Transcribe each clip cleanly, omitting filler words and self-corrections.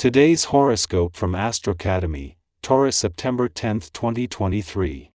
Today's horoscope from Astrocademy, Taurus, September 10, 2023.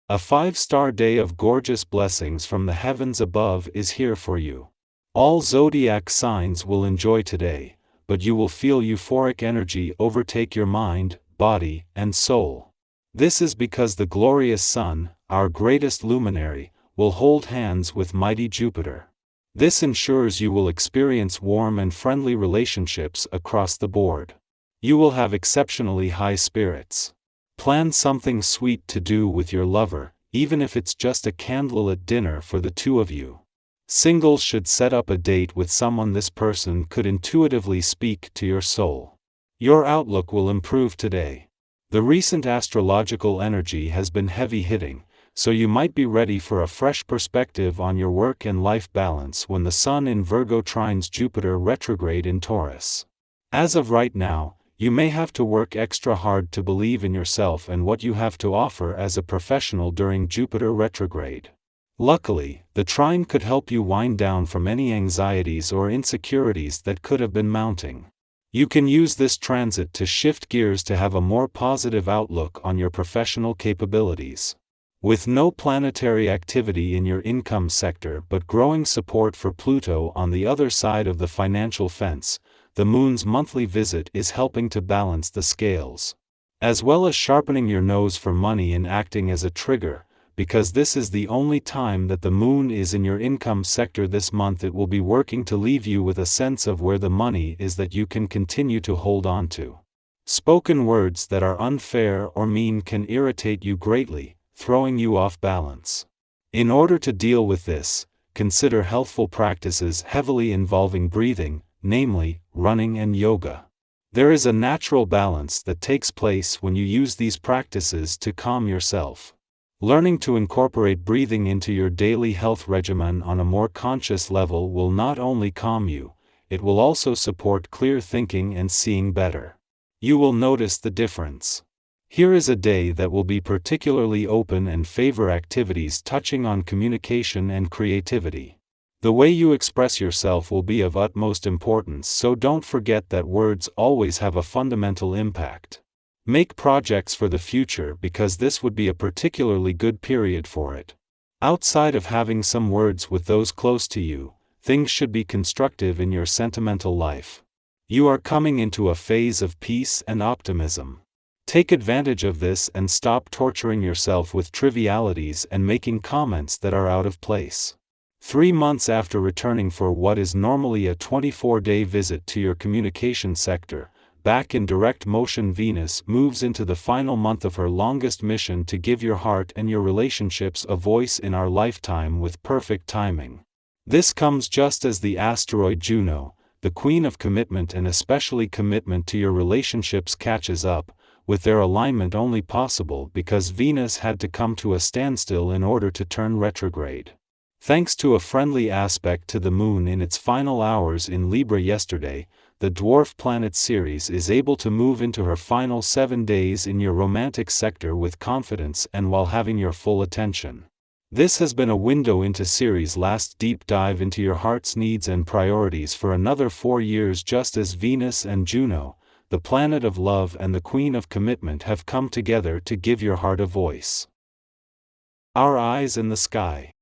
A 5-star day of gorgeous blessings from the heavens above is here for you. All zodiac signs will enjoy today, but you will feel euphoric energy overtake your mind, body, and soul. This is because the glorious Sun, our greatest luminary, will hold hands with mighty Jupiter. This ensures you will experience warm and friendly relationships across the board. You will have exceptionally high spirits. Plan something sweet to do with your lover, even if it's just a candlelit dinner for the two of you. Singles should set up a date with someone this person could intuitively speak to your soul. Your outlook will improve today. The recent astrological energy has been heavy-hitting, so you might be ready for a fresh perspective on your work and life balance when the Sun in Virgo trines Jupiter retrograde in Taurus. As of right now, you may have to work extra hard to believe in yourself and what you have to offer as a professional during Jupiter retrograde. Luckily, the trine could help you wind down from any anxieties or insecurities that could have been mounting. You can use this transit to shift gears to have a more positive outlook on your professional capabilities. With no planetary activity in your income sector but growing support for Pluto on the other side of the financial fence, the Moon's monthly visit is helping to balance the scales. As well as sharpening your nose for money and acting as a trigger, because this is the only time that the Moon is in your income sector this month, it will be working to leave you with a sense of where the money is that you can continue to hold on to. Spoken words that are unfair or mean can irritate you greatly, throwing you off balance. In order to deal with this, consider healthful practices heavily involving breathing, namely, running and yoga. There is a natural balance that takes place when you use these practices to calm yourself. Learning to incorporate breathing into your daily health regimen on a more conscious level will not only calm you, it will also support clear thinking and seeing better. You will notice the difference. Here is a day that will be particularly open and favor activities touching on communication and creativity. The way you express yourself will be of utmost importance, so don't forget that words always have a fundamental impact. Make projects for the future because this would be a particularly good period for it. Outside of having some words with those close to you, things should be constructive in your sentimental life. You are coming into a phase of peace and optimism. Take advantage of this and stop torturing yourself with trivialities and making comments that are out of place. 3 months after returning for what is normally a 24-day visit to your communication sector, back in direct motion, Venus moves into the final month of her longest mission to give your heart and your relationships a voice in our lifetime with perfect timing. This comes just as the asteroid Juno, the queen of commitment and especially commitment to your relationships, catches up, with their alignment only possible because Venus had to come to a standstill in order to turn retrograde. Thanks to a friendly aspect to the Moon in its final hours in Libra yesterday, the dwarf planet Ceres is able to move into her final 7 days in your romantic sector with confidence and while having your full attention. This has been a window into Ceres' last deep dive into your heart's needs and priorities for another 4 years, just as Venus and Juno, the planet of love and the queen of commitment, have come together to give your heart a voice. Our eyes in the sky.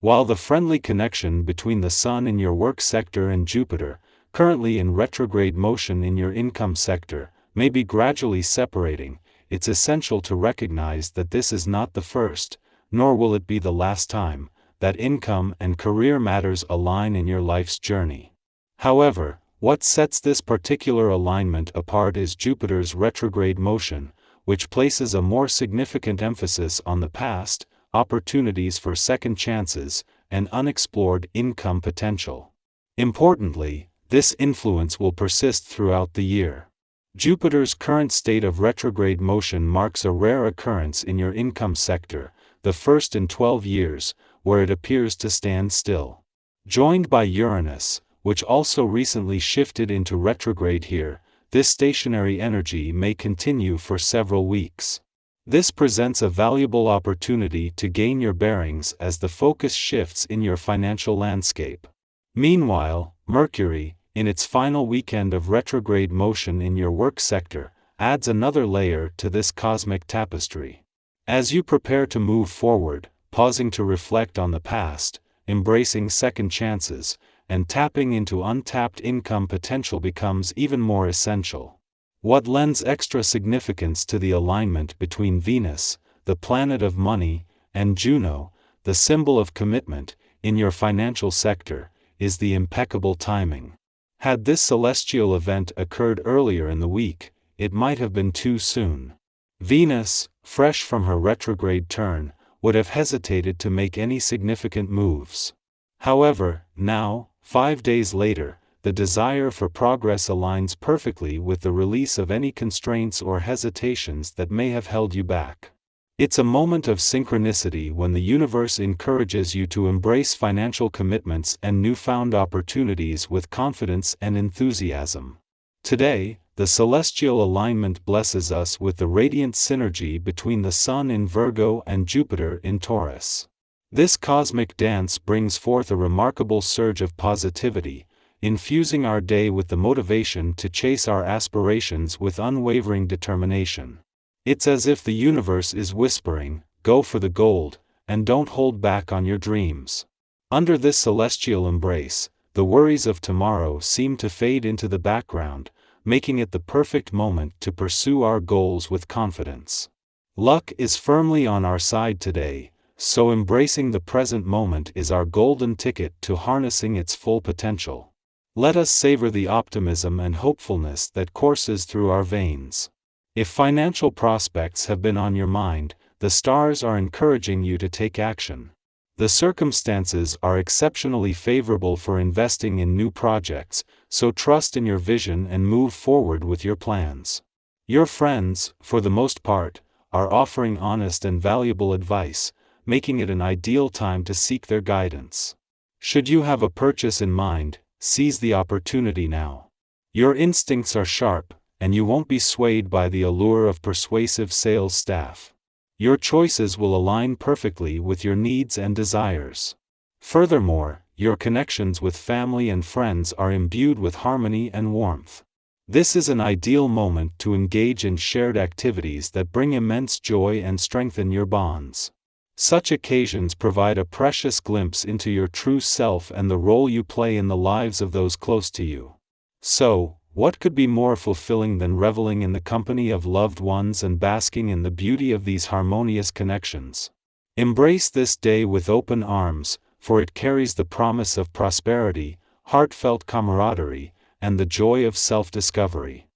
While the friendly connection between the Sun in your work sector and Jupiter, currently in retrograde motion in your income sector, may be gradually separating, it's essential to recognize that this is not the first, nor will it be the last time, that income and career matters align in your life's journey. However, what sets this particular alignment apart is Jupiter's retrograde motion, which places a more significant emphasis on the past, opportunities for second chances, and unexplored income potential. Importantly, this influence will persist throughout the year. Jupiter's current state of retrograde motion marks a rare occurrence in your income sector, the first in 12 years, where it appears to stand still. Joined by Uranus, which also recently shifted into retrograde here, this stationary energy may continue for several weeks. This presents a valuable opportunity to gain your bearings as the focus shifts in your financial landscape. Meanwhile, Mercury, in its final weekend of retrograde motion in your work sector, adds another layer to this cosmic tapestry. As you prepare to move forward, pausing to reflect on the past, embracing second chances, and tapping into untapped income potential becomes even more essential. What lends extra significance to the alignment between Venus, the planet of money, and Juno, the symbol of commitment, in your financial sector, is the impeccable timing. Had this celestial event occurred earlier in the week, it might have been too soon. Venus, fresh from her retrograde turn, would have hesitated to make any significant moves. However, now, 5 days later, the desire for progress aligns perfectly with the release of any constraints or hesitations that may have held you back. It's a moment of synchronicity when the universe encourages you to embrace financial commitments and newfound opportunities with confidence and enthusiasm. Today, the celestial alignment blesses us with the radiant synergy between the Sun in Virgo and Jupiter in Taurus. This cosmic dance brings forth a remarkable surge of positivity, infusing our day with the motivation to chase our aspirations with unwavering determination. It's as if the universe is whispering, "Go for the gold, and don't hold back on your dreams." Under this celestial embrace, the worries of tomorrow seem to fade into the background, making it the perfect moment to pursue our goals with confidence. Luck is firmly on our side today, so embracing the present moment is our golden ticket to harnessing its full potential. Let us savor the optimism and hopefulness that courses through our veins. If financial prospects have been on your mind, the stars are encouraging you to take action. The circumstances are exceptionally favorable for investing in new projects, so trust in your vision and move forward with your plans. Your friends, for the most part, are offering honest and valuable advice, making it an ideal time to seek their guidance. Should you have a purchase in mind, seize the opportunity now. Your instincts are sharp, and you won't be swayed by the allure of persuasive sales staff. Your choices will align perfectly with your needs and desires. Furthermore, your connections with family and friends are imbued with harmony and warmth. This is an ideal moment to engage in shared activities that bring immense joy and strengthen your bonds. Such occasions provide a precious glimpse into your true self and the role you play in the lives of those close to you. So, what could be more fulfilling than reveling in the company of loved ones and basking in the beauty of these harmonious connections? Embrace this day with open arms, for it carries the promise of prosperity, heartfelt camaraderie, and the joy of self-discovery.